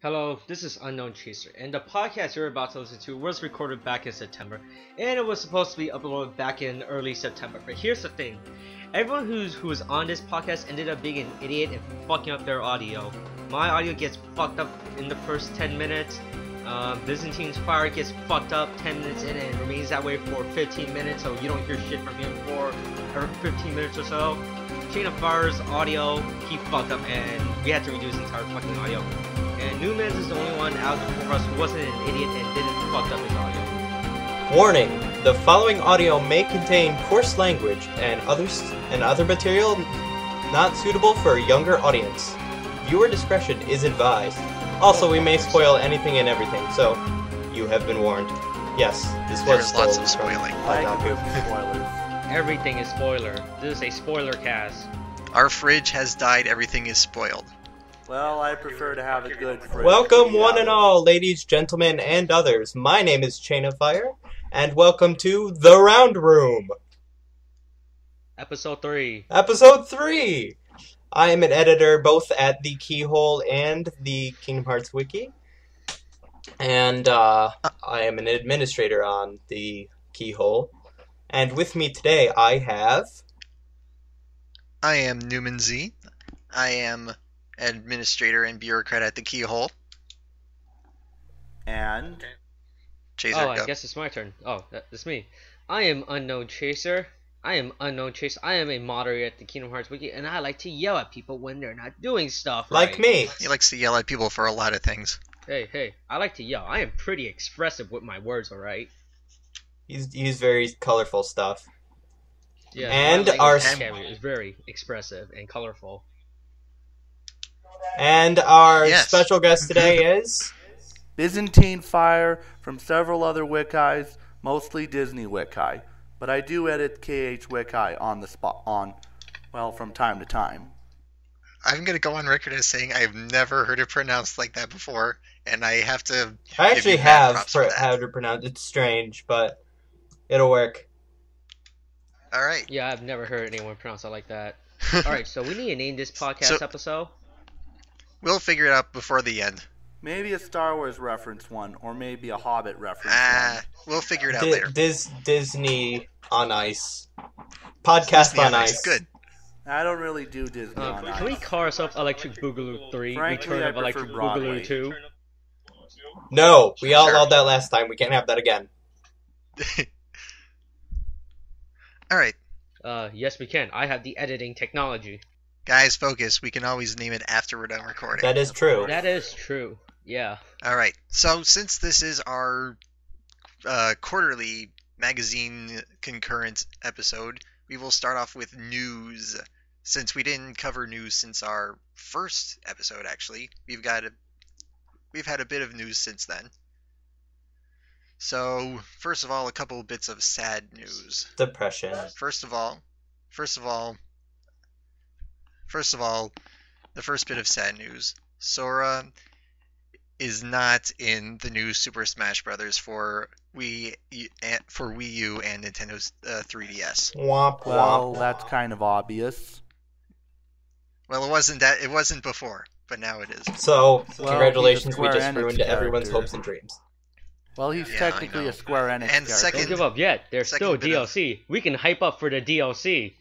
Hello, this is UnknownChaser, and the podcast you're about to listen to was recorded back in September, and it was supposed to be uploaded back in early September. But here's the thing, everyone who was on this podcast ended up being an idiot and fucking up their audio. My audio gets fucked up in the first 10 minutes, Byzantinefire gets fucked up 10 minutes in and remains that way for 15 minutes, so you don't hear shit from him for 15 minutes or so. Chainoffire's audio, he fucked up, and we had to redo his entire fucking audio. And Neumannz is the only one out of the four of us who wasn't an idiot and didn't fuck up his audio. Warning: the following audio may contain coarse language and other material not suitable for a younger audience. Viewer discretion is advised. Also, we may spoil anything and everything, so you have been warned. Yes, this was lots of spoiling. Spoilers. Everything is spoiler. This is a spoiler cast. Our fridge has died. Everything is spoiled. Well, I prefer to have a good fridge. Welcome one and all, ladies, gentlemen, and others. My name is Chainoffire, and welcome to The Round Room. Episode 3. Episode 3! I am an editor both at the Keyhole and the Kingdom Hearts Wiki. And I am an administrator on the Keyhole. And with me today I have... I am Neumannz. I am administrator and bureaucrat at the Keyhole. And... Chaser, Oh, go. I guess it's my turn. Oh, that's me. I am UnknownChaser. I am a moderator at the Kingdom Hearts Wiki, and I like to yell at people when they're not doing stuff like right. me. He likes to yell at people for a lot of things. Hey, I like to yell. I am pretty expressive with my words, alright? He's very colorful stuff. Yeah, And my our- vocabulary is very expressive and colorful. And our Yes. special guest today is... Byzantinefire from several other wikis, mostly Disney wiki. But I do edit KHWiki on the spot, from time to time. I'm going to go on record as saying I've never heard it pronounced like that before, and I have to I give actually you mad have props for that. how to pronounce it. It's strange, but it'll work. Alright. Yeah, I've never heard anyone pronounce it like that. Alright, so we need to name this podcast episode. We'll figure it out before the end. Maybe a Star Wars reference one, or maybe a Hobbit reference one. We'll figure it out later. Disney on Ice. Podcast Disney on Ice. Good. I don't really do Disney on Can we Ice. call ourselves Electric Boogaloo 3? Frankly, Return I of Electric prefer Broadway. Boogaloo 2? No, we outlawed that last time. We can't have that again. Alright. Yes we can. I have the editing technology. Guys, focus. We can always name it after we're done recording. That is true. That is true. Yeah. Alright, so since this is our quarterly magazine concurrent episode, we will start off with news. Since we didn't cover news since our first episode, actually, we've had a bit of news since then. So, first of all, a couple bits of sad news. Depression. First of all, the first bit of sad news. Sora is not in the new Super Smash Bros. For Wii U and Nintendo's 3DS. Womp Well, womp. that's kind of obvious. Well, it wasn't before, but now it is. So, Well, congratulations, he's a we Square just Enix ruined everyone's character. hopes and dreams. Well, he's Yeah, I technically know. a Square Enix And character. second- Don't give up yet. There's Second still bit of- DLC. We can hype up for the DLC.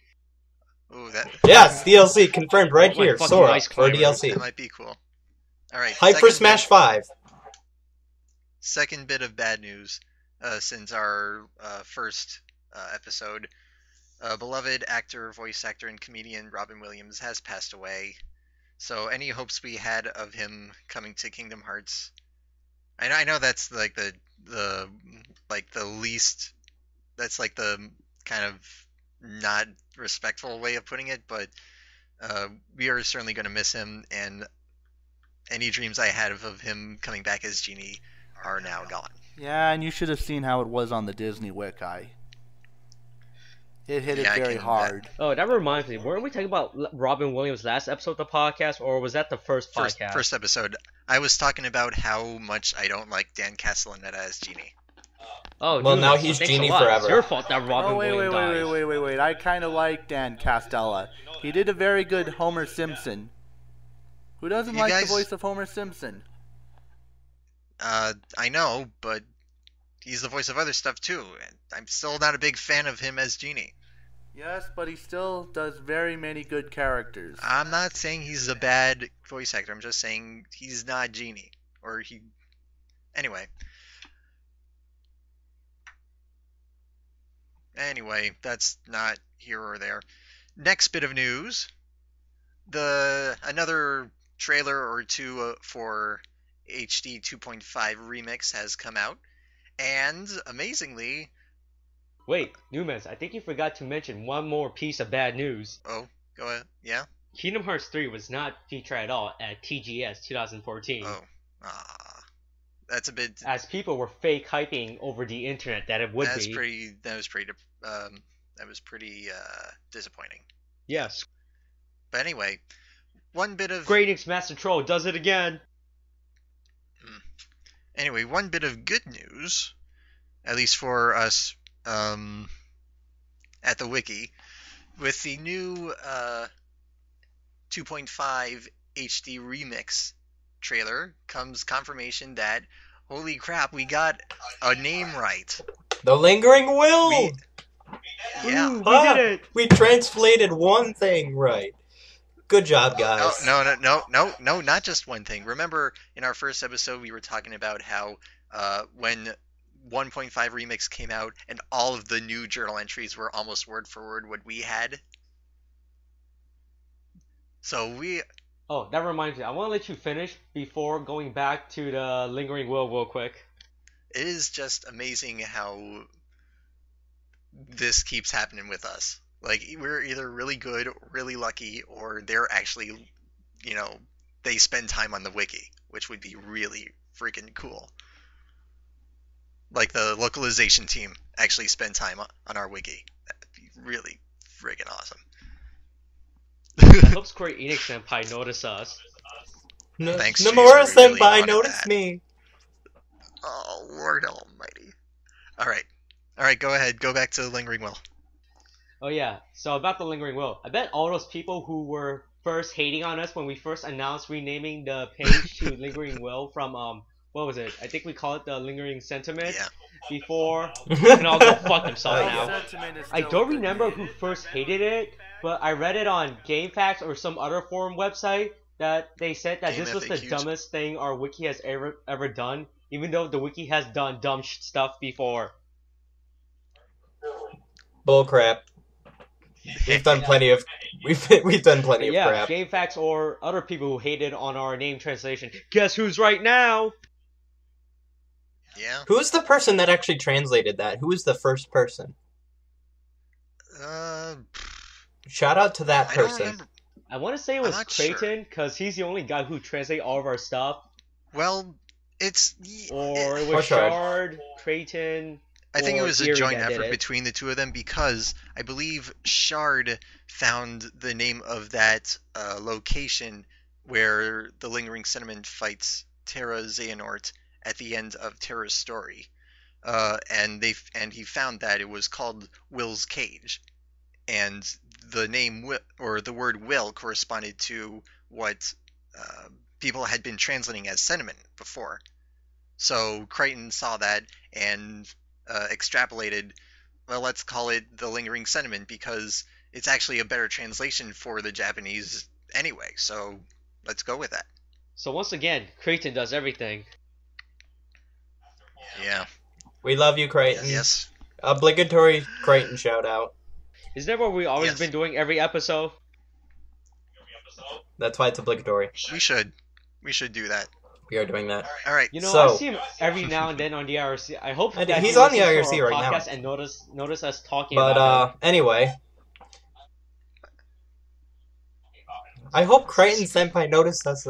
Ooh, that Yes, DLC confirmed right Oh my here. fucking Sora ice for climbers. DLC. that might be cool. Alright. Hype for Smash 5. Second bit of bad news since our first episode. Beloved actor, voice actor, and comedian Robin Williams has passed away. So any hopes we had of him coming to Kingdom Hearts, I know that's like the least, that's like the kind of not respectful way of putting it, but we are certainly going to miss him, and any dreams I had of him coming back as Genie are now gone. Yeah, and you should have seen how it was on the Disney wiki. It hit Yeah, I it very can hard. Oh, that reminds me. Weren't we talking about Robin Williams last episode of the podcast, or was that the first podcast? First episode, I was talking about how much I don't like Dan Castellaneta as Genie. Oh, Well, dude, now he's thanks Genie a lot. forever. It's your fault that Robin Oh, wait, Williams died. wait. I kind of like Dan Castella. He did a very good Homer Simpson. Who doesn't You like guys- the voice of Homer Simpson? I know, but he's the voice of other stuff too. And I'm still not a big fan of him as Genie. Yes, but he still does very many good characters. I'm not saying he's a bad voice actor. I'm just saying he's not Genie. Anyway. Anyway, that's not here or there. Next bit of news. Another trailer or two for HD 2.5 Remix has come out. And, amazingly... Wait, Neumannz, I think you forgot to mention one more piece of bad news. Oh, go ahead. Yeah? Kingdom Hearts 3 was not featured at all at TGS 2014. Oh. That's a bit... As people were fake hyping over the internet that it would be. That was pretty disappointing. Yes. But anyway, one bit of... Great Enix Master Troll does it again! Anyway, one bit of good news, at least for us at the Wiki, with the new 2.5 HD Remix trailer comes confirmation that, holy crap, we got a name right. The Lingering Will! Yeah. Ooh, we did it! We translated one thing right. Good job, guys. Oh, no, not just one thing. Remember, in our first episode, we were talking about how when 1.5 Remix came out and all of the new journal entries were almost word for word what we had? So we... Oh, that reminds me. I want to let you finish before going back to the Lingering Will real quick. It is just amazing how this keeps happening with us. Like, we're either really good, really lucky, or they're actually, they spend time on the wiki, which would be really freaking cool. Like, the localization team actually spend time on our wiki. That'd be really freaking awesome. I hope Square Enix Senpai notice us. Thanks, Nomura Chase, I really Senpai wanted noticed that. me. Oh, Lord almighty. Alright, go ahead. Go back to the Lingering Will. Oh yeah, so about the Lingering Will. I bet all those people who were first hating on us when we first announced renaming the page to Lingering Will from, what was it? I think we call it the Lingering Sentiment. Yeah. Before, they can all go fuck themselves now. I don't good remember name. who first hated it, but I read it on GameFAQs or some other forum website that they said that Game this was the FAQs. dumbest thing our wiki has ever done, even though the wiki has done dumb stuff before. Bullcrap. We've done plenty of Yeah, crap. GameFAQs or other people who hated on our name translation. Guess who's right now? Yeah. Who's the person that actually translated that? Who was the first person? Shout out to that I don't person. remember. I want to say it I'm was not sure. Creighton, because he's the only guy who translated all of our stuff. Well, it's... Or it Or was Shard. Shard, Creighton... I think it or was a Erie joint that did effort it. between the two of them because I believe Shard found the name of that location where the Lingering Sentiment fights Terra Xehanort at the end of Terra's story, and he found that it was called Will's Cage, and the name or the word Will corresponded to what people had been translating as sentiment before. So Crichton saw that and extrapolated, well, let's call it the Lingering Sentiment because it's actually a better translation for the Japanese anyway, so let's go with that. So once again, Creighton does everything. Yeah. We love you, Creighton. Yes. Obligatory Creighton shout out. Isn't that what we always Yes. been doing every episode? That's why it's obligatory. We should do that. We are doing that. All right. You know, So- I see him every now and then on the IRC. I hope And that he's he on the listens to IRC our right now. podcast and notice us talking But about it. anyway, I hope Creighton Senpai noticed us.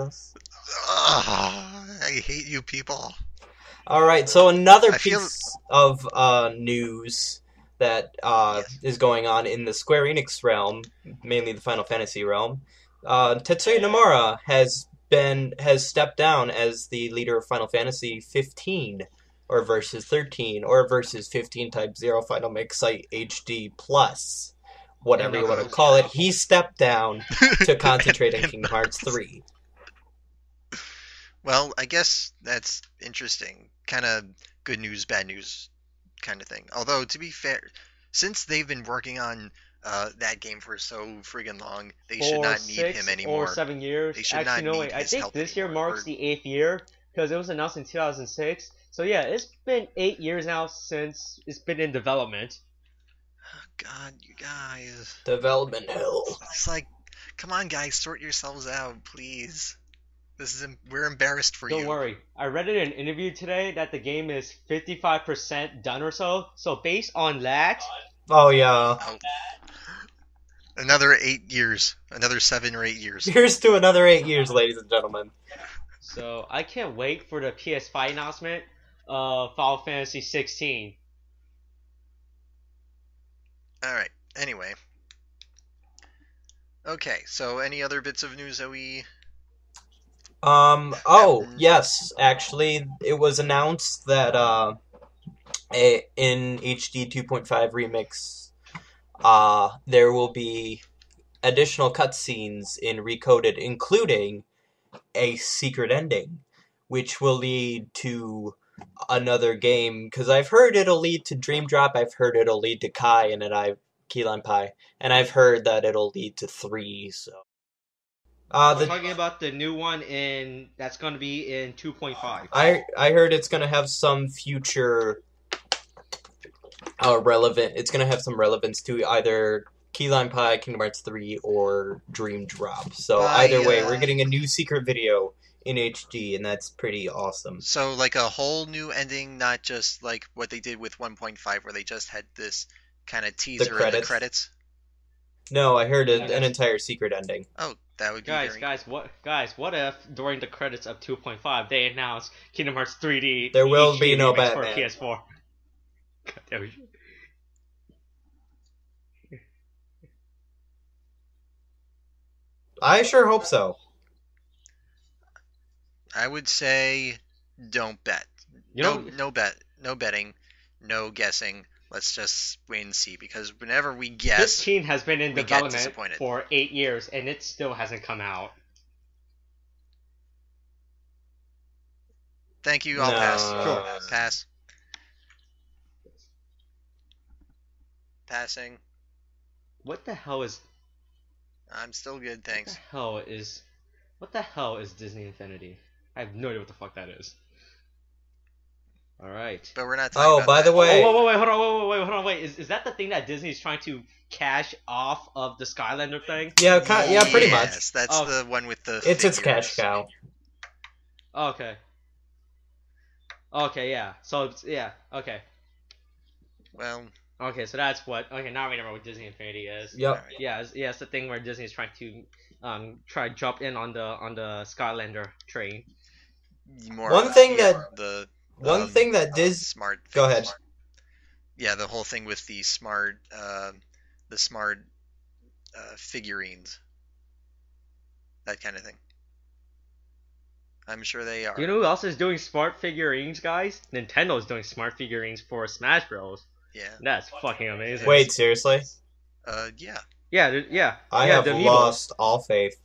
I hate you people. All right, so another I feel- piece of news that is going on in the Square Enix realm, mainly the Final Fantasy realm. Tetsuya Nomura has stepped down as the leader of Final Fantasy 15, or Versus 13, or Versus 15 Type 0 Final Mix Site HD Plus, whatever you want to call it. He stepped down to concentrate on Kingdom Hearts 3. Well, I guess that's interesting. Kind of good news, bad news kind of thing. Although, to be fair, since they've been working on that game for so friggin' long, they should For not need him 6 or anymore. 7 years. They should Actually, not no, need wait. I his think help this year anymore. marks the 8th year because it was announced in 2006. So yeah, it's been 8 years now since it's been in development. God, you guys. Development hell. It's like, come on, guys, sort yourselves out, please. We're embarrassed for you. Don't worry. I read in an interview today that the game is 55% done or so. So based on that, Oh yeah. Oh. Another 8 years. Another 7 or 8 years. Here's to another 8 years, ladies and gentlemen. so I can't wait for the PS5 announcement of Final Fantasy 16. Alright, anyway. Okay, so any other bits of news that we... Oh, yes, actually, it was announced that, in HD 2.5 Remix, there will be additional cutscenes in Recoded, including a secret ending, which will lead to another game, because I've heard it'll lead to Dream Drop, I've heard it'll lead to Key Lime Pie, and I've heard that it'll lead to 3, so... We're talking about the new one that's going to be in 2.5. I heard it's going to have some future it's going to have some relevance to either Key Lime Pie, Kingdom Hearts 3, or Dream Drop. So either way, we're getting a new secret video in HD, and that's pretty awesome. So, like, a whole new ending, not just, like, what they did with 1.5, where they just had this kind of teaser in the credits? No, I heard an entire secret ending. Oh, that would be Guys, what if during the credits of 2.5 they announced Kingdom Hearts 3D? There will HD be no remix Batman. for PS4. God damn it. I sure hope so. I would say don't bet. No betting, no guessing. Let's just wait and see, because whenever we guess, 15 has been in we get development disappointed. for 8 years, and it still hasn't come out. Thank you, I'll No. pass. Sure. Pass. Passing. What the hell is... I'm still good, thanks. What the hell is Disney Infinity? I have no idea what the fuck that is. Alright. But we're not talking about by that. the way... Oh, wait, hold on. Is that the thing that Disney's trying to cash off of the Skylander thing? Yeah, pretty much. Yes, that's the one with the It's its figures. cash cow. Okay. Okay, yeah. So, yeah, okay. Well... Okay, so that's what... Okay, now I remember what Disney Infinity is. Yep. Right. Yeah, it's the thing where Disney's trying to try to jump in on the Skylander train. One thing that smart Go figures. ahead. Yeah, the whole thing with the smart figurines, that kind of thing. I'm sure they are. You know who else is doing smart figurines, guys? Nintendo's doing smart figurines for Smash Bros. Yeah. That's fucking amazing. Wait, seriously? Yeah. Yeah. I yeah, have the Amiibos. lost all faith.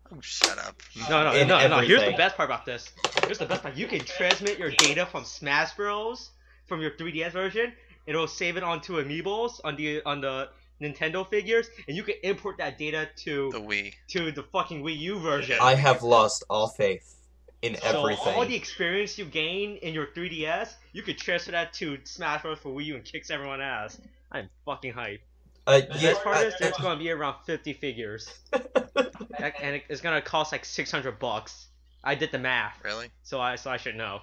Oh, shut up. No. in Here's everything. the best part about this. Here's the best part. You can transmit your data from Smash Bros. From your 3DS version. It'll save it onto Amiibos on the Nintendo figures, and you can import that data to The Wii. to the fucking Wii U version. I have lost all faith in everything. So all the experience you gain in your 3DS, you could transfer that to Smash Bros. For Wii U and kicks everyone ass. I'm fucking hyped. The best part is there's going to be around 50 figures, and it's going to cost like $600. I did the math, Really? so I should know.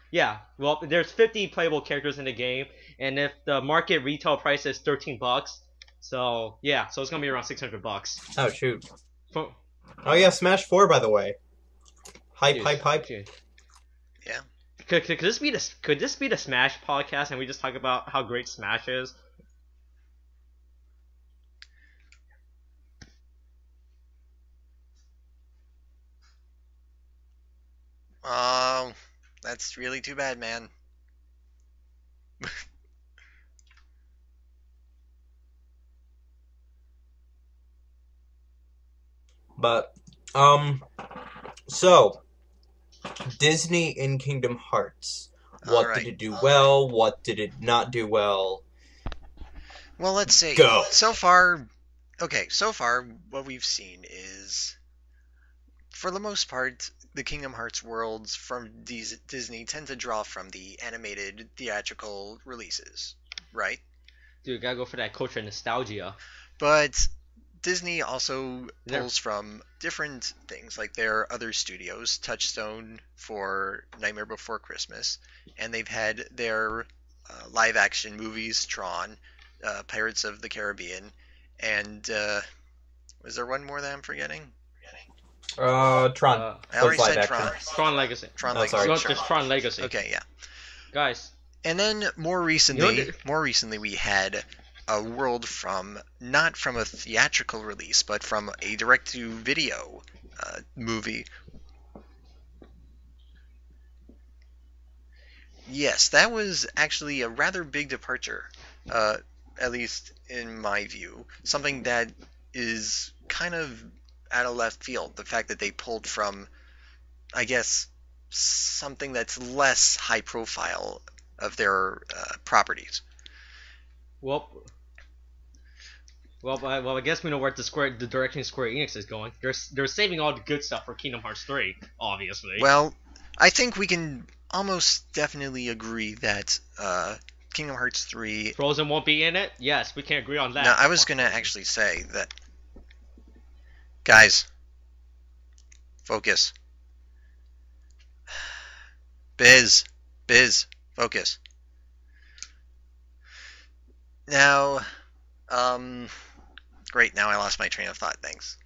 Yeah, well, there's 50 playable characters in the game, and if the market retail price is $13, so yeah, so it's going to be around $600. Oh shoot. For, Oh yeah, Smash 4 by the way. Hype. Yeah. Could this be the Smash podcast, and we just talk about how great Smash is? Oh, that's really too bad, man. But so Disney in Kingdom Hearts. What Alright. did it do well? What did it not do well? Well, let's see. Go. So far, what we've seen is, for the most part, the Kingdom Hearts worlds from Disney tend to draw from the animated theatrical releases, right? Dude, gotta go for that culture nostalgia. But Disney also pulls from different things, like their other studios, Touchstone for Nightmare Before Christmas, and they've had their live-action movies, Tron, Pirates of the Caribbean, and was there one more that I'm forgetting? Tron. I already said live Tron. action. Tron Legacy. Tron Oh, Legacy. sorry. Not Sure. just Tron Legacy. Okay, yeah. Guys, And then more recently, You know we had a world not from a theatrical release, but from a direct-to-video movie. Yes, that was actually a rather big departure, at least in my view. Something that is kind of out of left field. The fact that they pulled from, I guess, something that's less high profile of their properties. well, I guess we know where the direction Square Enix is going. They're saving all the good stuff for Kingdom Hearts 3, obviously. Well, I think we can almost definitely agree that Kingdom Hearts 3... Frozen won't be in it? Yes, we can agree on that. Now, I was going to actually say that... Guys, focus. Biz, focus. Now, great, now I lost my train of thought, thanks.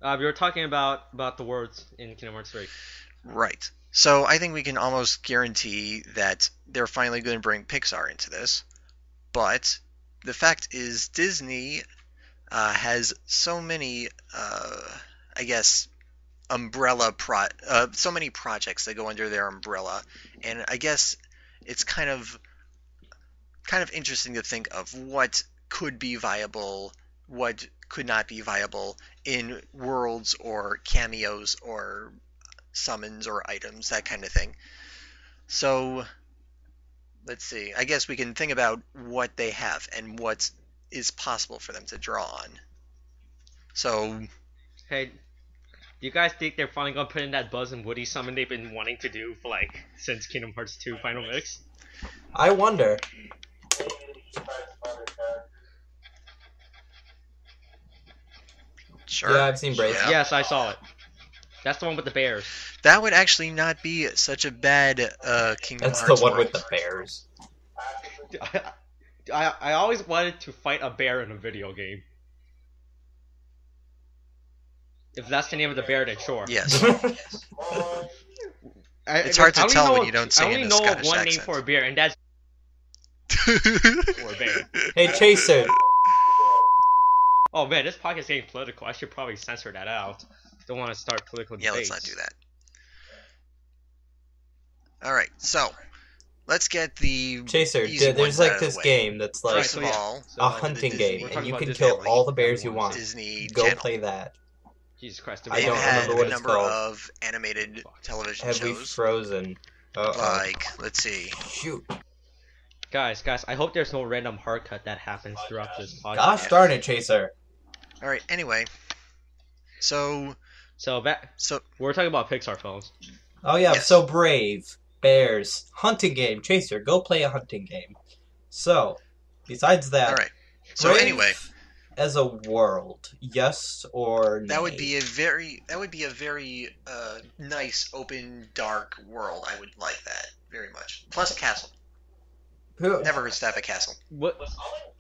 We were talking about the words in Kingdom Hearts 3. Right. So I think we can almost guarantee that they're finally going to bring Pixar into this. But the fact is, Disney has so many, I guess, so many projects that go under their umbrella, and I guess it's kind of interesting to think of what could be viable, what could not be viable in worlds or cameos or summons or items, that kind of thing. So let's see. I guess we can think about what they have and what is possible for them to draw on. So, Hey, do you guys think they're finally gonna put in that Buzz and Woody summon they've been wanting to do for since Kingdom Hearts 2 Final Mix? I wonder. sure. Yeah, I've seen Brave. Yeah. Yes, I saw it. That's the one with the bears. That would actually not be such a bad Kingdom That's the Hearts one with world. the bears. I always wanted to fight a bear in a video game. If that's the name of the bear, then sure. Yes. It's hard to tell when you don't say it in a I only know of Scottish one accent. name for a bear, and that's for a bear. Hey, Chaser. Oh man, this podcast is getting political. I should probably censor that out. Don't want to start political Yeah, debates. let's not do that. Alright, so let's get the Chaser, easy there's ones out like of the this way. game that's like First of all, a hunting the game, Disney- and you We're can talking about kill all the Disney. bears you want. Disney Go Channel. play that. Jesus Christ. I They've don't had remember what a it's number called. of animated television Have we shows. frozen? Like, let's see. Shoot. Guys, I hope there's no random hard cut that happens throughout this podcast. Gosh darn it, Chaser. Alright, anyway. So, So we're talking about Pixar films. Oh yeah, Yes. so Brave, Bears, hunting game. Chaser, go play a hunting game. So, besides that, alright. So Brave anyway, as a world, yes or no? that would be a very nice, open, dark world. I would like that very much. Plus castle. Never hurts to have a castle. What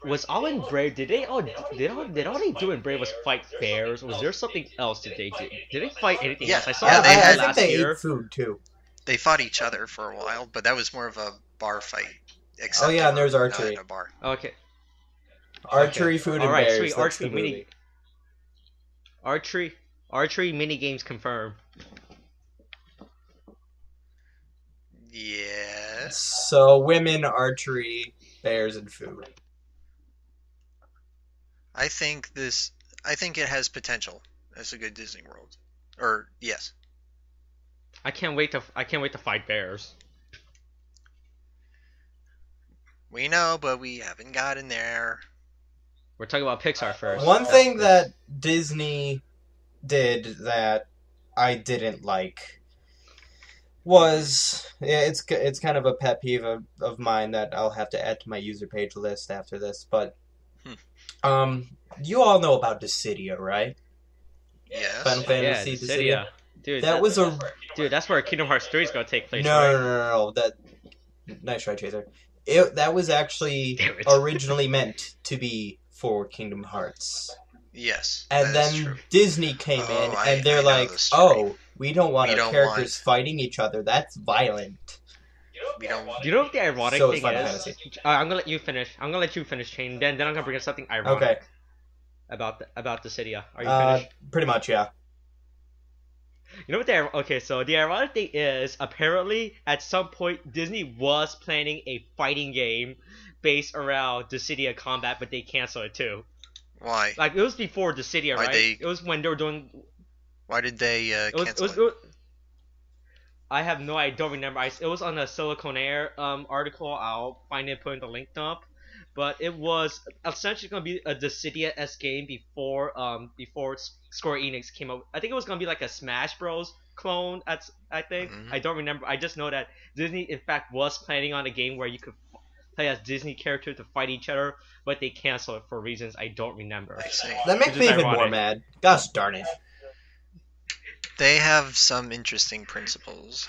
was all in Brave? Did all they do in Brave was fight bears? Or was there something else that they did? Did they fight anything Yeah, else? I saw yeah, that they I had- think last they year. ate food too. They fought each other for a while, but that was more of a bar fight. Except Oh, yeah, they and there's were archery. not in a bar. Okay. Archery, food, and Alright, bears. sweet. That's Archery the mini. movie. Archery mini games confirmed. Yes. So women, archery, bears, and food. I think it has potential as a good Disney World. Or yes. I can't wait to fight bears. We know, but we haven't gotten there. We're talking about Pixar first. One thing that Disney did that I didn't like was, it's kind of a pet peeve of mine that I'll have to add to my user page list after this, but you all know about Dissidia, right? Yes. Final Fantasy Dissidia. Dude, Dude, that's where Kingdom Hearts 3 is going to take place. No. Nice try, Chaser. That was actually originally meant to be for Kingdom Hearts. Yes. And then true. Disney came in, and they're like, we don't want our characters fighting each other. That's violent. We don't. Do you know what the ironic So thing is? I'm gonna let you finish. Chain. Then I'm gonna bring up something ironic. Okay. About Dissidia. Are you finished? Pretty much, yeah. You know what so the ironic thing is, apparently at some point Disney was planning a fighting game based around Dissidia combat, but they canceled it too. Why? Like, it was before Dissidia, right? It was when they were doing... Why did they cancel it? I have no idea, I don't remember. It was on a Silicon Air article. I'll find it, put in the link dump. But it was essentially going to be a Dissidia-esque game before Square Enix came out. I think it was going to be like a Smash Bros. Clone, I think. Mm-hmm. I don't remember. I just know that Disney, in fact, was planning on a game where you could play as Disney characters to fight each other, but they canceled it for reasons I don't remember. I see. That makes me even more mad. Gosh darn it. They have some interesting principles.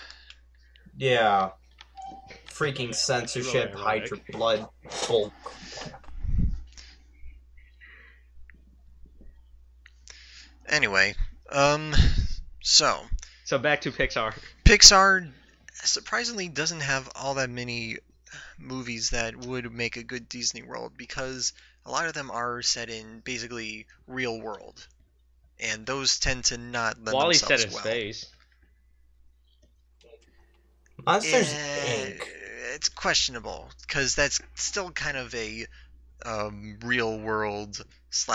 Yeah. Freaking censorship, hide your blood, bulk. Anyway, so back to Pixar. Pixar surprisingly doesn't have all that many movies that would make a good Disney World, because a lot of them are set in basically real world, and those tend to not lend Wally's themselves set in space. Monsters Inc. It's questionable, because that's still kind of a real world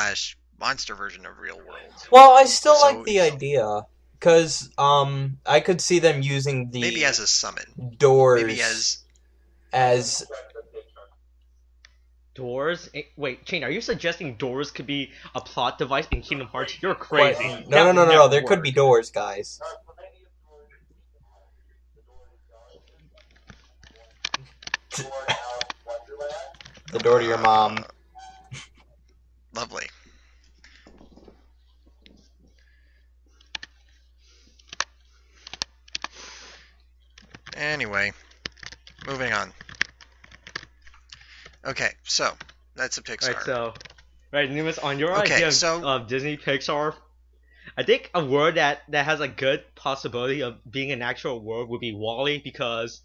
/ monster version of real world. Well, I still like the idea, because I could see them using the maybe as a summon doors, maybe as doors. Wait, Chain, are you suggesting doors could be a plot device in Kingdom Hearts? You're crazy. No. There could be doors, guys. The door to your mom. Lovely. Anyway, moving on. Okay, so that's a Pixar. Right, Neumannz, on your idea of Disney Pixar, I think a word that has a good possibility of being an actual word would be Wall-E, because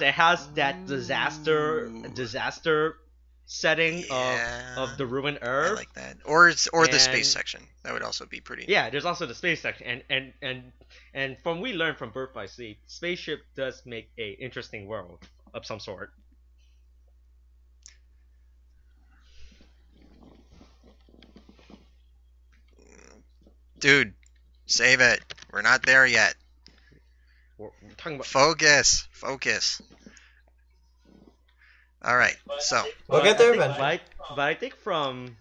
it has that disaster setting of the ruined Earth. I like that. Or the space section. That would also be pretty. Yeah, there's also the space section, and from we learned from Birth by Sleep, spaceship does make a interesting world of some sort. Dude, save it. We're not there yet. We're talking about focus. All right, so we'll get there eventually. But I think from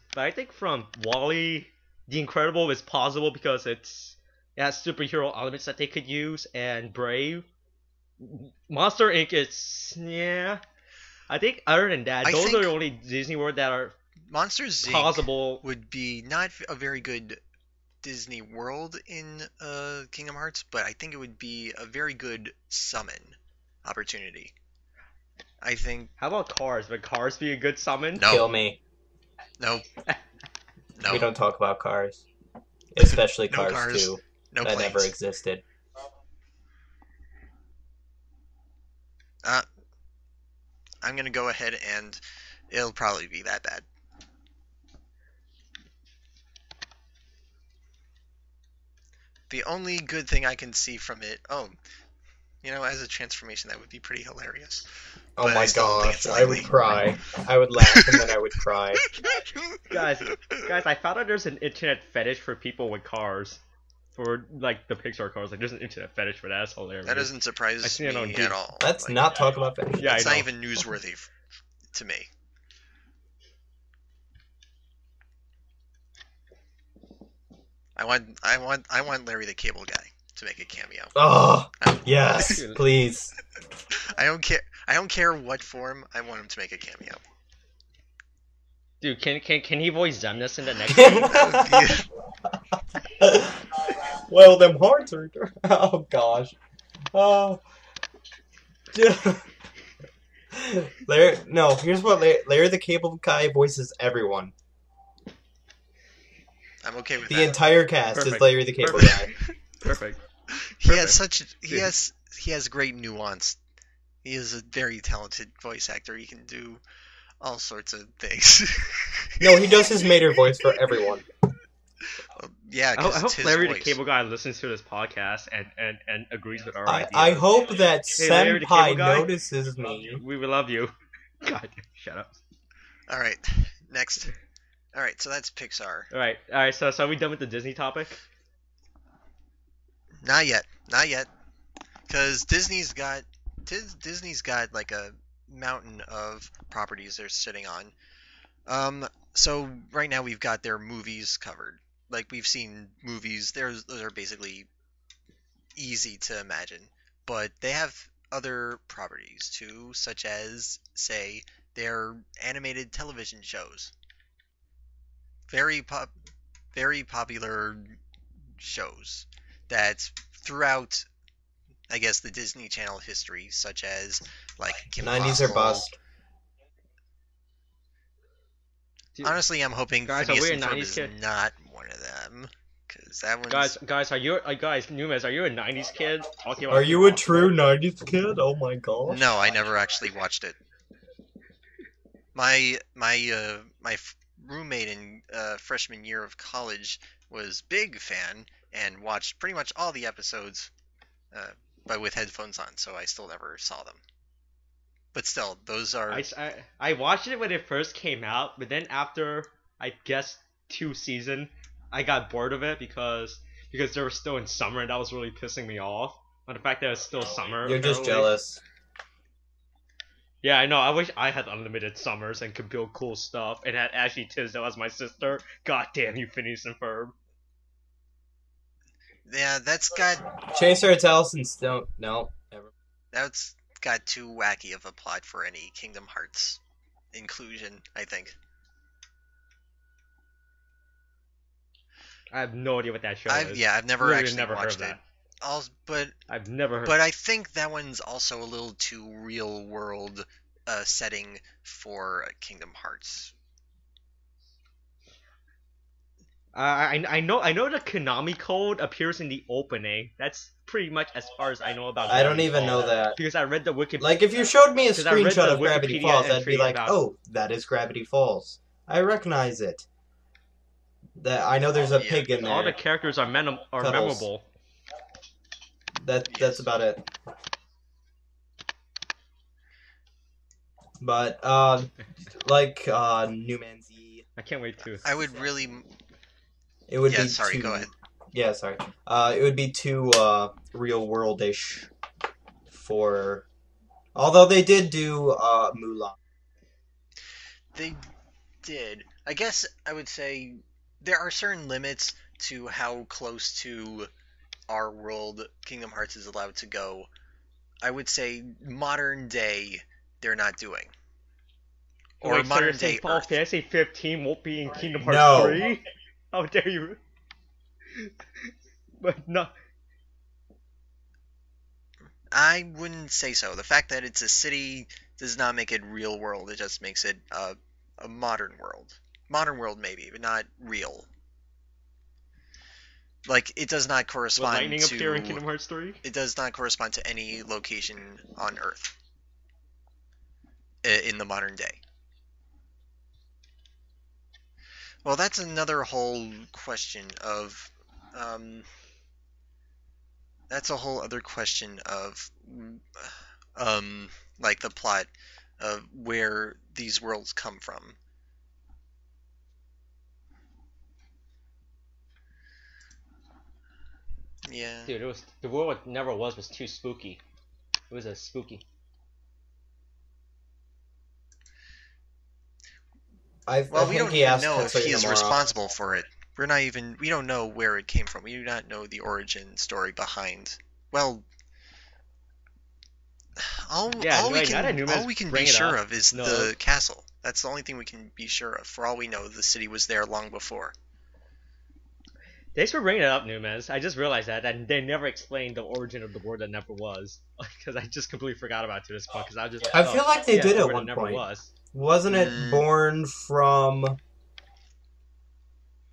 Wall-E, The Incredible is possible because it has superhero elements that they could use, and Brave. Monster Inc. I think other than that, those are the only Disney world that are Monsters possible. Inc. would be not a very good Disney World in Kingdom Hearts, but I think it would be a very good summon opportunity. I think. How about Cars? Would Cars be a good summon? No. Kill me. No. No. We don't talk about Cars. Especially No Cars 2. No that planes. never existed. I'm gonna go ahead and it'll probably be that bad. The only good thing I can see from it, as a transformation, that would be pretty hilarious. Oh But my I still think gosh, it's I would likely. cry. I would laugh and then I would cry. Guys, I found out there's an internet fetish for people with cars. for like the Pixar cars. Like there's an internet fetish for that. That's hilarious. That doesn't surprise me at all. Let's Like, not talk about fashion. Yeah, it's I not know. even newsworthy to me. I want Larry the Cable Guy to make a cameo. Oh, yes, please. I don't care what form. I want him to make a cameo. Dude, can he voice Zemnis in the next game? Well, them hearts are. Oh gosh. Larry. No, here's what Larry the Cable Guy voices everyone. I'm okay with The that. entire cast is Perfect. Larry the Cable Guy. Perfect. He has great nuance. He is a very talented voice actor. He can do all sorts of things. No, he does his Mater voice for everyone. Yeah, I because hope it's his Larry voice. the Cable Guy listens to this podcast and agrees with our ideas. I hope that Hey, Larry the Cable Senpai Guy? notices me. We will love you. God, shut up. All right, next. All right, so that's Pixar. All right. So are we done with the Disney topic? Not yet, because Disney's got like a mountain of properties they're sitting on. So right now we've got their movies covered. Like we've seen movies. Those are basically easy to imagine, but they have other properties too, such as say their animated television shows. Very popular shows that throughout, I guess, the Disney Channel history, such as like Kim 90s are Possible. bust. Dude, Honestly, I'm hoping guys, are we Phineas a and Ferb 90s is kid? not one of them, because that one's guys, Neumannz, are you a *90s kid? Talking about Are you a true 90s kid? Oh my gosh. No, I never actually watched it. My roommate in freshman year of college was big fan and watched pretty much all the episodes, but with headphones on, so I still never saw them. But still, those are. I watched it when it first came out, but then after I guess 2 seasons, I got bored of it because they were still in summer, and that was really pissing me off. On the fact that it's still summer. You're just apparently. jealous. Yeah, I know. I wish I had unlimited summers and could build cool stuff, and had Ashley Tisdale as my sister. God damn you, Phineas and Ferb. Yeah, that's got Chaser, it's Allison Stone. No, never. that's got too wacky of a plot for any Kingdom Hearts inclusion, I think. I have no idea what that show is. I've never Literally actually never heard watched of it. that. But I've never heard. But I think that one's also a little too real world setting for Kingdom Hearts. I know the Konami code appears in the opening. That's pretty much as far as I know about. I don't Gravity even know Falls, that. because I read the Wikipedia. Like, if you showed me a 'Cause I read screenshot the of Gravity Wikipedia Falls, I'd entry be like, about- oh, that is Gravity Falls. I recognize it. That I know there's a Yeah. pig in there. All the characters are Cuddles. memorable. That's about it. But like Neumannz, I can't wait to. I would really. it would Yeah, be sorry, too. go ahead. Yeah, sorry. It would be too real world-ish for. Although they did do Mulan. They did. I guess I would say there are certain limits to how close to our world Kingdom Hearts is allowed to go. I would say modern day they're not doing. Or Wait, so modern you're saying day Final Earth. Fantasy 15 won't be in Kingdom Hearts No. 3? How dare you? But no. I wouldn't say so. The fact that it's a city does not make it real world. It just makes it a modern world. Modern world maybe, but not real. Like, it does not Will correspond lightning to... appear in Kingdom Hearts 3? It does not correspond to any location on Earth in the modern day. Well, that's another whole question of... that's a whole other question of... like, the plot of where these worlds come from. Yeah. Dude, it was the world it never was too spooky. It was a spooky. Well, we don't even know if he is Nomura. responsible for it. We don't know where it came from. We do not know the origin story behind. Well, all we can be sure of is the castle. That's the only thing we can be sure of. For all we know, the city was there long before. Thanks for bringing it up, Neumannz. I just realized that, and they never explained the origin of the word that never was, because I just completely forgot about it to this point. Because I feel like they did at one point. Wasn't it born from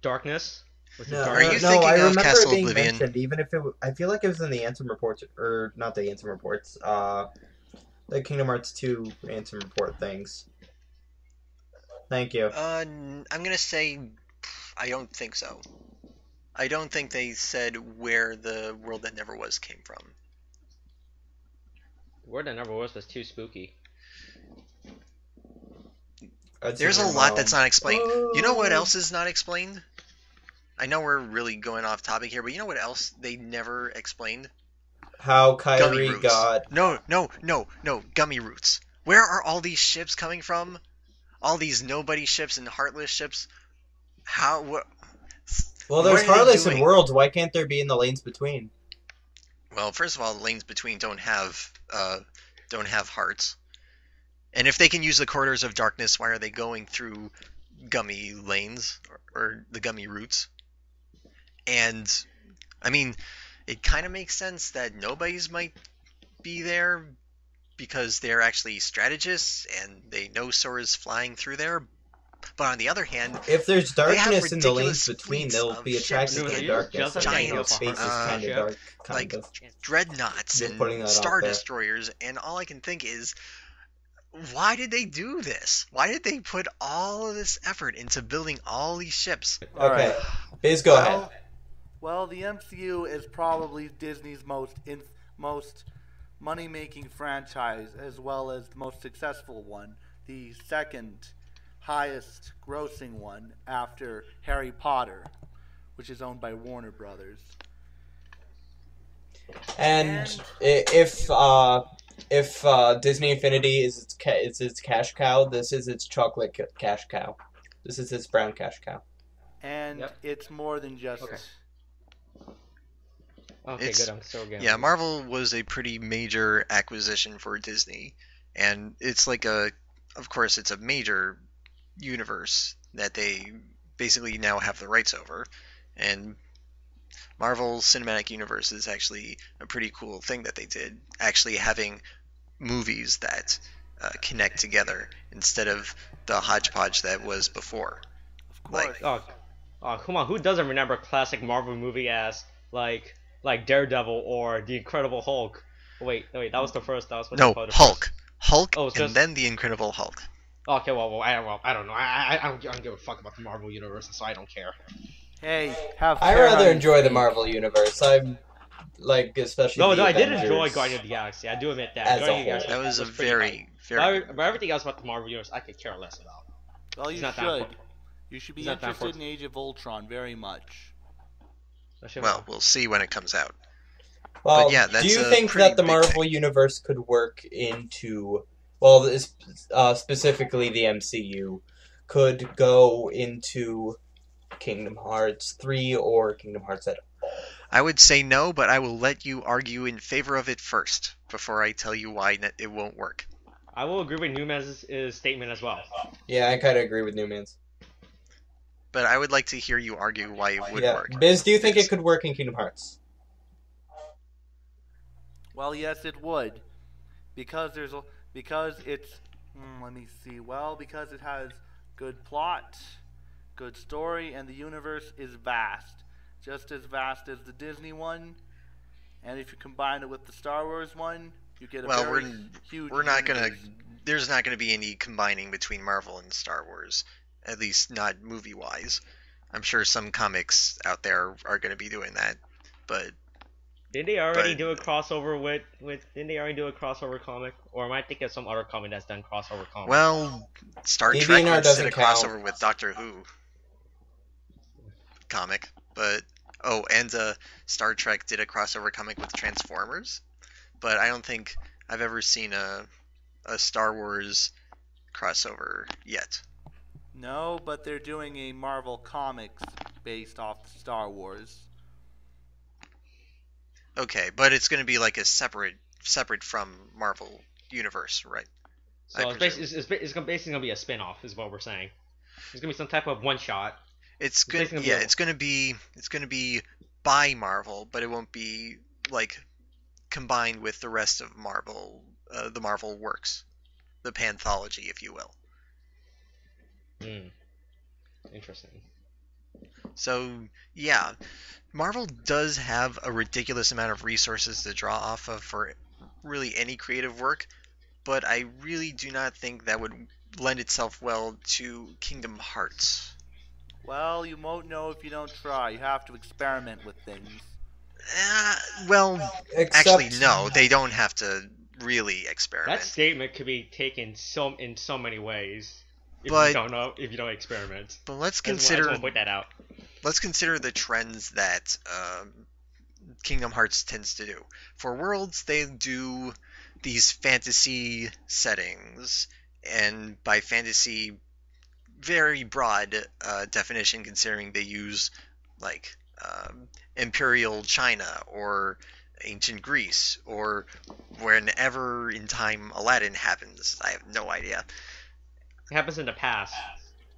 darkness? No, Are you no, thinking I of remember Castle it being Oblivion? mentioned, even if I feel like it was in the Ansem reports, or not the Ansem reports, the Kingdom Hearts 2 Ansem report things. Thank you. I'm gonna say, I don't think so. I don't think they said where the world that never was came from. The word that never was too spooky. There's a lot that's not explained. You know what else is not explained? I know we're really going off topic here, but you know what else they never explained? How Kairi got... No, Gummy Roots. Where are all these ships coming from? All these nobody ships and heartless ships? Well, there's Heartless and Worlds. Why can't there be in the lanes between? Well, first of all, the lanes between don't have hearts. And if they can use the corridors of darkness, why are they going through gummy lanes or the gummy routes? And I mean, it kind of makes sense that nobody's might be there because they're actually strategists and they know Sora's flying through there. But on the other hand, if there's darkness in the lanes between, they'll be attracted to the darkness. Giant space is kind of dark, like dreadnoughts and star destroyers, and all I can think is, why did they do this? Why did they put all of this effort into building all these ships? Okay, Biz, go ahead. Well, the MCU is probably Disney's most money-making franchise, as well as the most successful one. The second highest grossing one after Harry Potter, which is owned by Warner Brothers. And if Disney Infinity is its cash cow, this is its chocolate cash cow. This is its brown cash cow. And it's more than just... Okay, good. I'm so good. Yeah, Marvel was a pretty major acquisition for Disney. And it's like of course, it's a major universe that they basically now have the rights over, and Marvel's Cinematic Universe is actually a pretty cool thing that they did, actually having movies that connect together instead of the hodgepodge that was before. Of course. Oh, come on, who doesn't remember a classic Marvel movie as like Daredevil or The Incredible Hulk? Wait, that was the first. That was what Hulk, and then The Incredible Hulk. Okay, well, I don't know. I don't give a fuck about the Marvel Universe, so I don't care. Hey, I rather enjoy the Marvel Universe. I'm like, especially. No, I did enjoy Guardians of the Galaxy. I do admit that. That was a very. But everything else about the Marvel Universe, I could care less about. Well, you should. You should be interested in Age of Ultron very much. Well, we'll see when it comes out. Well, but yeah, that's do you think that the Marvel Universe could work into... Well, specifically the MCU could go into Kingdom Hearts 3 or Kingdom Hearts at all? I would say no, but I will let you argue in favor of it first before I tell you why it won't work. I will agree with Neumann's statement as well. Yeah, I kind of agree with Neumann's. But I would like to hear you argue why it would work. Biz, do you think it could work in Kingdom Hearts? Well, yes, it would, because it's let me see. Well, because it has good plot, good story, and the universe is vast, just as vast as the Disney one. And if you combine it with the Star Wars one, you get a huge. There's not gonna be any combining between Marvel and Star Wars, at least not movie-wise. I'm sure some comics out there are gonna be doing that, but. Didn't they already do a crossover with? Didn't they already do a crossover comic? Or am I thinking of some other comic that's done crossover comic? Well, Star Trek did a crossover with Doctor Who comic, but Oh, and Star Trek did a crossover comic with Transformers, but I don't think I've ever seen a Star Wars crossover yet. No, but they're doing a Marvel Comics based off Star Wars. Okay, but it's going to be like a separate from Marvel Universe, right? So it's basically going to be a spin-off, is what we're saying. It's going to be some type of one-shot. It's going to be by Marvel, but it won't be like combined with the rest of Marvel, the Marvel works, the panthology, if you will. Interesting. So yeah, Marvel does have a ridiculous amount of resources to draw off of for really any creative work, but I really do not think that would lend itself well to Kingdom Hearts. Well, you won't know if you don't try. You have to experiment with things. Actually, no, they don't have to really experiment. That statement could be taken in so many ways. If you don't experiment. But let's consider. I just want to point that out. Let's consider the trends that Kingdom Hearts tends to do. For worlds, they do these fantasy settings, and by fantasy, very broad definition, considering they use like Imperial China or ancient Greece or whenever in time Aladdin happens. I have no idea. It happens in the past.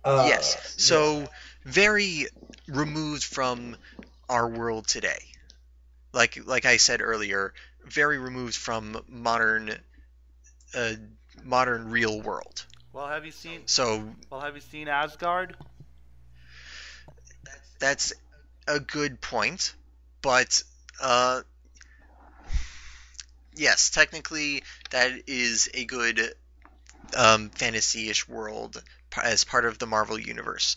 Yes. So very removed from our world today. Like I said earlier, very removed from modern real world. Well, have you seen Asgard? That's a good point, but yes, technically that is a good fantasy-ish world as part of the Marvel Universe.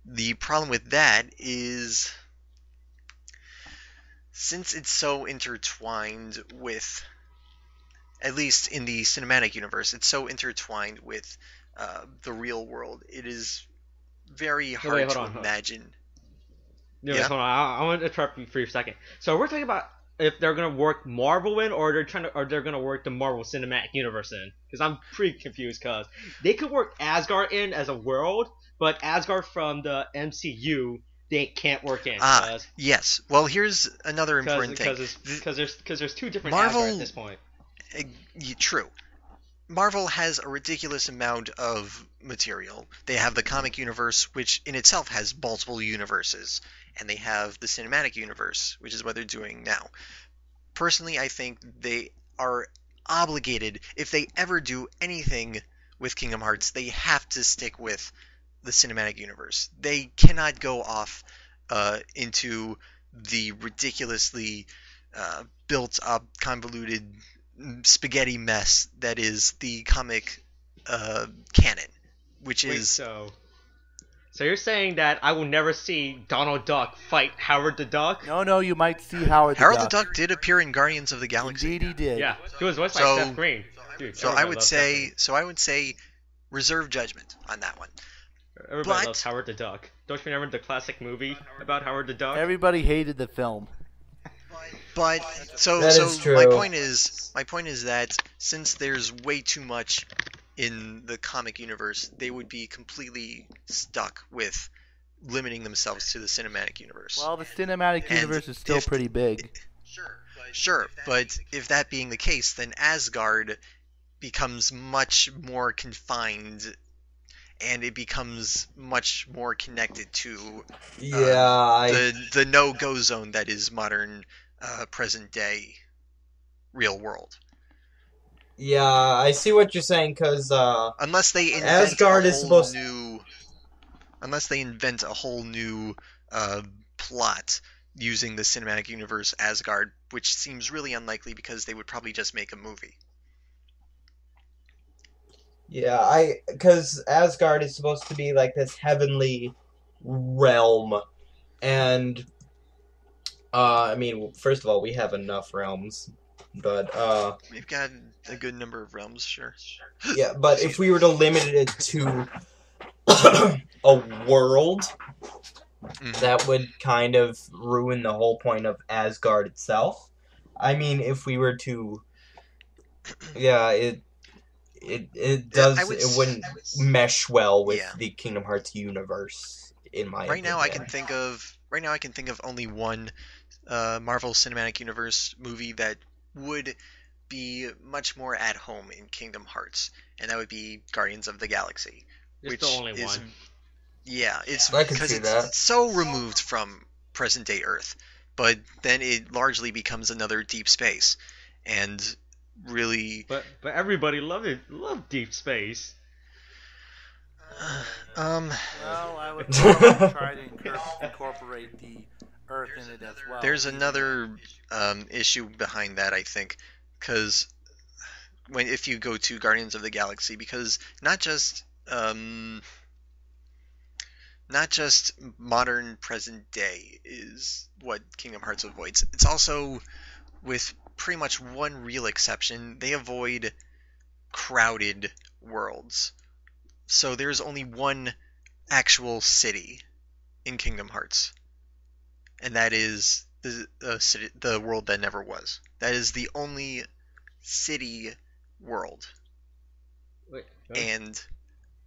The problem with that is, since it's so intertwined with, at least in the cinematic universe, it's so intertwined with the real world, it is very hard to imagine. Hold on. I want to interrupt you for a second. So we're talking about if they're gonna work Marvel in, or they're gonna work the Marvel Cinematic Universe in, because I'm pretty confused. Because they could work Asgard in as a world, but Asgard from the MCU they can't work in. Yes. Well, here's another important thing. Because there's two different Marvel, Asgard at this point. True. Marvel has a ridiculous amount of material. They have the comic universe, which in itself has multiple universes, and they have the cinematic universe, which is what they're doing now. Personally, I think they are obligated, if they ever do anything with Kingdom Hearts, they have to stick with the cinematic universe. They cannot go off into the ridiculously built up, convoluted spaghetti mess that is the comic canon, which is... So you're saying that I will never see Donald Duck fight Howard the Duck? No, you might see Howard the Duck. Howard the Duck did appear in Guardians of the Galaxy. Indeed he did. Yeah, he was voiced by Seth Green. Dude, so I would say reserve judgment on that one. Everybody loves Howard the Duck. Don't you remember the classic movie about Howard the Duck? Everybody hated the film. But so my point is that since there's way too much in the comic universe, they would be completely stuck with limiting themselves to the cinematic universe. Well, the cinematic universe is still pretty big. Sure, but if that being the case, then Asgard becomes much more confined, and it becomes much more connected to the no-go zone that is modern, present-day real world. Yeah, I see what you're saying, because unless they invent Asgard is supposed unless they invent a whole new plot using the cinematic universe Asgard, which seems really unlikely because they would probably just make a movie. Yeah, because Asgard is supposed to be like this heavenly realm, and I mean, first of all, we have enough realms, but we've got a good number of realms, sure. Yeah, but if we were to limit it to a world, that would kind of ruin the whole point of Asgard itself. I mean, if we were to, it wouldn't mesh well with the Kingdom Hearts universe, in my opinion. Right now I can think of only one Marvel Cinematic Universe movie that would be much more at home in Kingdom Hearts, and that would be Guardians of the Galaxy. It's the only one. Yeah, it's I can because see it's that. so removed from present day Earth, but then it largely becomes another deep space, and really. But everybody loved Deep Space. Well, I would probably try to incorporate the Earth in it as well. There's another issue behind that, I think, because if you go to Guardians of the Galaxy, because not just modern present day is what Kingdom Hearts avoids. It's also, with pretty much one real exception, they avoid crowded worlds. So there's only one actual city in Kingdom Hearts, and that is the world that never was. That is the only city world. Wait, and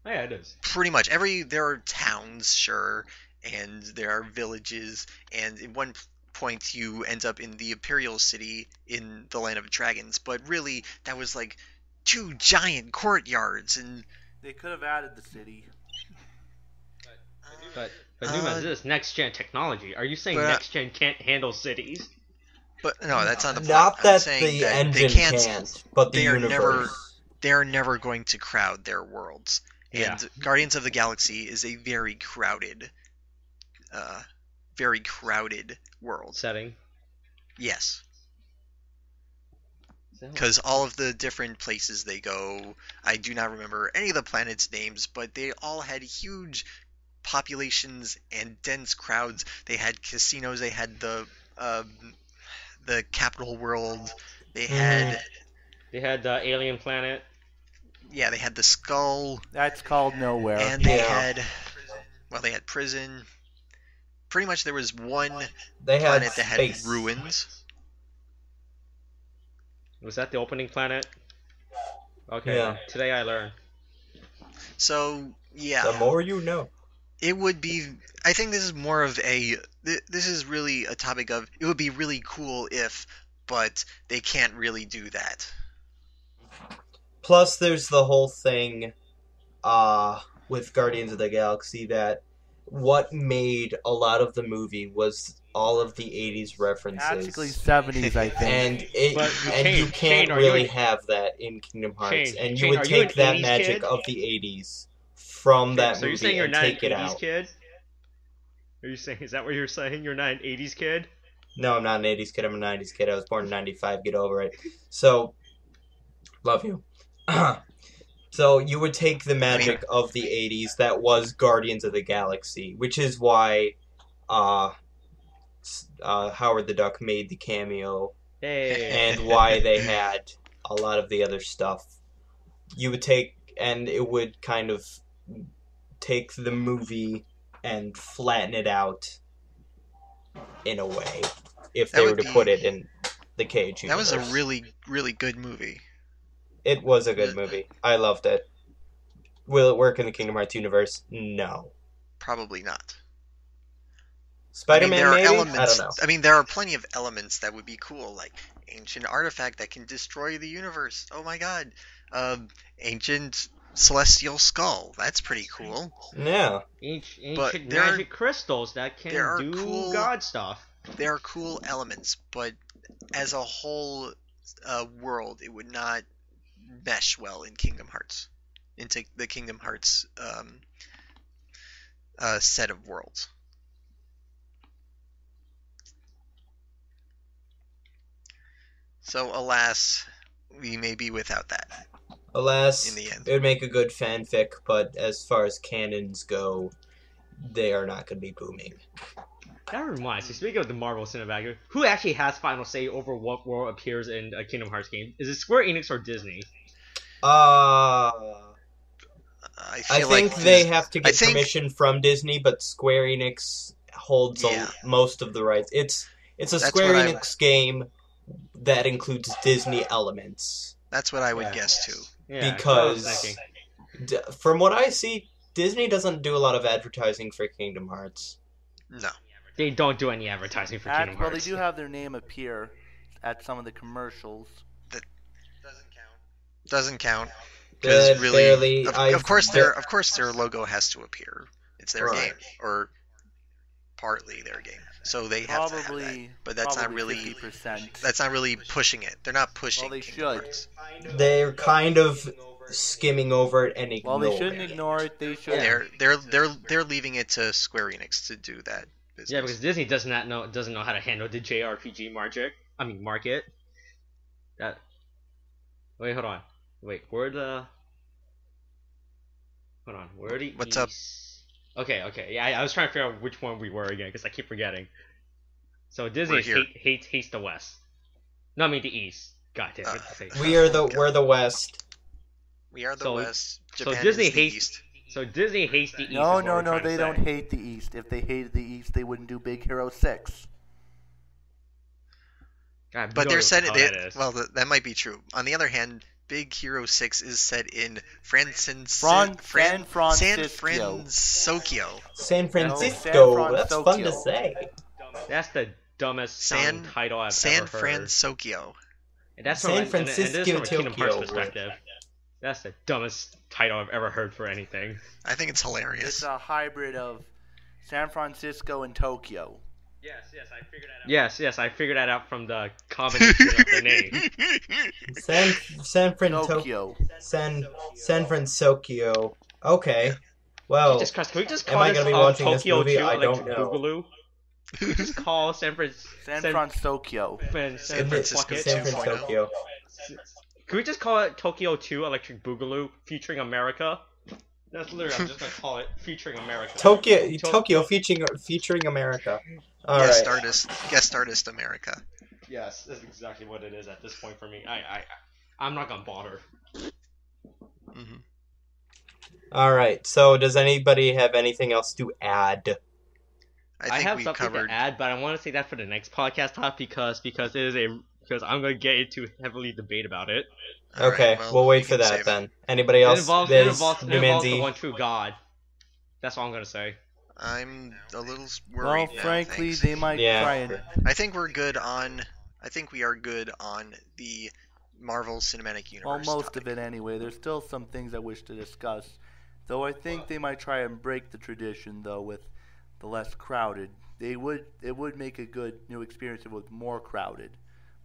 yeah, it is. Pretty much there are towns, sure, and there are villages, and at one point you end up in the Imperial City in the Land of Dragons, but really that was like 2 giant courtyards, and they could have added the city. But Neumannz, this is next-gen technology. Are you saying next-gen can't handle cities? But no, that's not the point. Not that the the engine can't, but the universe. They are never going to crowd their worlds. And Guardians of the Galaxy is a very crowded world. Setting? Yes. Because all of the different places they go, I do not remember any of the planets' names, but they all had huge populations and dense crowds. They had casinos, they had the capital world, they had the alien planet. Yeah, they had the skull. That's called Nowhere. And they had prison. Pretty much there was one planet that had ruins. Was that the opening planet? Okay, today I learned. So, yeah. The more you know. It would be... I think this is more of a... This is really a topic of... It would be really cool if, but they can't really do that. Plus, there's the whole thing with Guardians of the Galaxy that what made a lot of the movie was all of the 80s references. Actually, 70s, I think. And you can't really have that in Kingdom Hearts. And you would take that magic of the 80s from that movie and take it out. So you're saying you're not an 80s kid? Are you saying, is that what you're saying? You're not an 80s kid? No, I'm not an 80s kid. I'm a 90s kid. I was born in 95. Get over it. So, love you. So you would take the magic of the 80s that was Guardians of the Galaxy, which is why Howard the Duck made the cameo, and why they had a lot of the other stuff. You would take, and it would kind of take the movie and flatten it out in a way, if they were to put it in the KHWiki. That was a really, really good movie. It was a good movie. I loved it. Will it work in the Kingdom Hearts universe? No. Probably not. Spider-Man, maybe? Elements, I don't know. I mean, there are plenty of elements that would be cool, like ancient artifact that can destroy the universe. Oh my god. Ancient celestial skull. That's pretty cool. Yeah. Ancient magic crystals that can do god stuff. There are cool elements, but as a whole world, it would not mesh well in Kingdom Hearts, into the Kingdom Hearts set of worlds. So, alas, we may be without that. Alas, in the end. It would make a good fanfic, but as far as canons go, they are not going to be booming. That reminds me, speaking of the Marvel Cinematic, who actually has final say over what world appears in a Kingdom Hearts game? Is it Square Enix or Disney? I think they have to get permission from Disney, but Square Enix holds most of the rights. It's a Square Enix game that includes Disney elements. That's what I would guess too. Yeah, Because from what I see, Disney doesn't do a lot of advertising for Kingdom Hearts. No. They don't do any advertising for Kingdom Hearts. Well, they do have their name appear at some of the commercials. That doesn't count. Because really, barely, of course their logo has to appear. It's their game, or partly their game. So they have to have that. But that's not really 50%. That's not really pushing it. They're not pushing. Well, they Kingdom should. Hearts. They're kind of skimming over it and ignoring it. Well, they shouldn't ignore it. They should. They're leaving it to Square Enix to do that business. Yeah, because Disney doesn't know how to handle the JRPG market. Wait, hold on. Wait, where the What's up? Okay. Yeah, I was trying to figure out which one we were again because I keep forgetting. So Disney hates the West. No, I mean the East. God damn it. We're the West. We are the West. Japan so Disney is the hates. East. So Disney hates the East. No, they don't hate the East. If they hated the East, they wouldn't do Big Hero 6. God, But they're set. That might be true. On the other hand, Big Hero 6 is set in San Francisco. San Francisco. That's fun to say. That's the dumbest sounding title I've ever heard. San Francisco. And that's San from, Francisco, and this is from a Kingdom Hearts Tokyo. perspective. That's the dumbest title I've ever heard for anything. I think it's hilarious. It's a hybrid of San Francisco and Tokyo. Yes, I figured that out. Yes, I figured that out from the combination of the name. San Francisco. San Francisco. Okay. Well, Can we just call am I this gonna be watching this Tokyo movie? 2 I don't Electric know. Boogaloo? Can we just call San San Francisco? Francisco 2.0. Can we just call it Tokyo 2 Electric Boogaloo featuring America? That's literally, I'm just gonna call it featuring America. Tokyo featuring America. All right. Guest artist America. Yes, that's exactly what it is at this point for me. I'm not gonna bother. Mm-hmm. All right. So, does anybody have anything else to add? I have something to add, but I want to say that for the next podcast because I'm gonna get into heavily debate about it. Okay, we'll wait for that then. Anybody else? It involves the one true God. That's all I'm gonna say. I'm a little worried. Well, frankly, they might try and. I think we are good on the Marvel Cinematic Universe. Well, most of it anyway. There's still some things I wish to discuss, though. I think they might try and break the tradition, though, with the less crowded. It would make a good new experience if it was more crowded,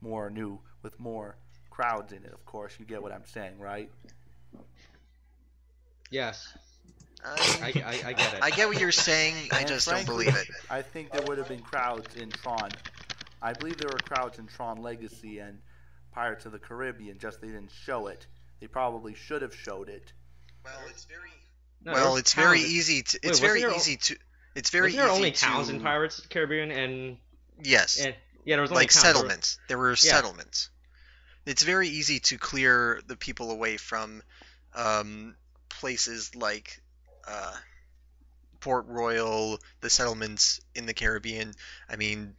with more crowds in it. Of course, you get what I'm saying, right? Yes. I get it. I get what you're saying. I just don't believe it. I think there would have been crowds in Tron. I believe there were crowds in Tron Legacy and Pirates of the Caribbean. Just they didn't show it. They probably should have showed it. Well, it's very easy to. It's very easy to. It's very easy to. There only towns in Pirates of the Caribbean and. Yes. And, yeah, there was only like settlements. There were settlements. It's very easy to clear the people away from places like Port Royal, the settlements in the Caribbean. I mean,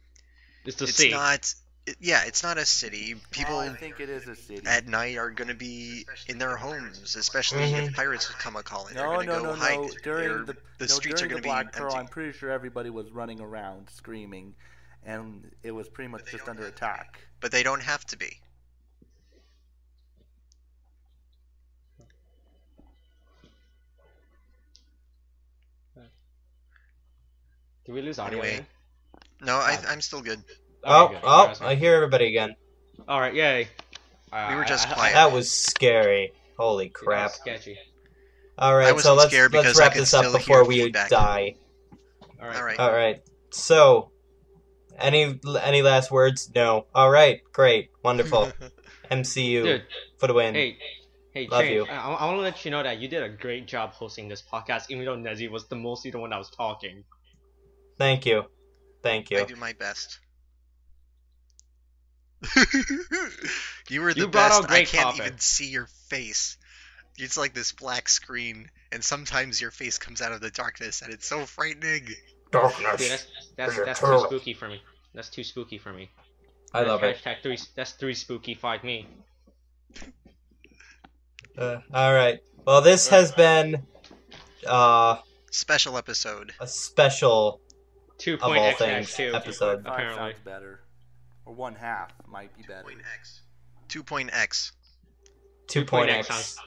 it's not. It's not a city. People, I think it is a city. At night are going to be in their homes, especially if pirates come a calling. No. During the streets are going to be Black Pearl, empty. I'm pretty sure everybody was running around screaming, and it was pretty much just under attack. But they don't have to be. Did we lose audio? Anyway, no, I'm still good. I hear everybody again. All right, yay. We were just quiet. That was scary. Holy crap. Sketchy. All right, so let's wrap this up before we die. All right. So, any last words? No. All right, great, wonderful. MCU Dude, for the win. Hey, love Shane, you. I want to let you know that you did a great job hosting this podcast, even though Nezzy was mostly the one that was talking. Thank you. I do my best. You were the best. I can't even see your face. It's like this black screen, and sometimes your face comes out of the darkness, and it's so frightening. Darkness. Dude, that's too eternal. spooky for me. That's too spooky for me. I love it. Hashtag 3. That's 3 spooky. 5 me. Alright. Well, this has been Special episode. a special 2. of all things episode. Apparently. Sounds better. Or 1/2 might be better. 2.x. 2.x.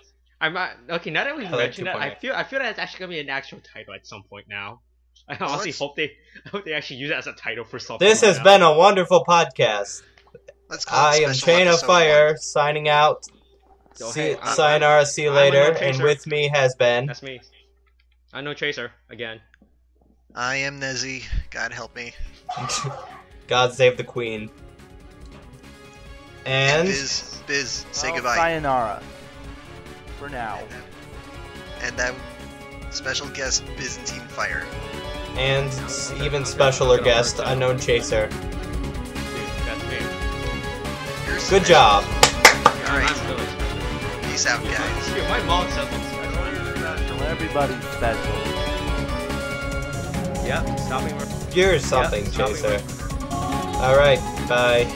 I'm not, okay. Now that we like mentioned that, 2.x. I feel that it's actually gonna be an actual title at some point now. I honestly hope they actually use it as a title for something. This has been a wonderful podcast. Let's call I it am special episode Chainoffire, 1. signing out. So, hey, Sayonara, see you later. UnknownChaser. And with me has been... That's me. UnknownChaser again. I am Nezzy. God help me. God save the Queen. And... Biz, say goodbye. Sayonara. For now. And that special guest, Byzantinefire. And even specialer guest, UnknownChaser. Dude, that's me. Good job. Alright, I'm really special. peace out, guys. Dude, my mom says I'm special. Everybody's special. Yep, stopping. You're something, Yep, Chaser. Alright, bye.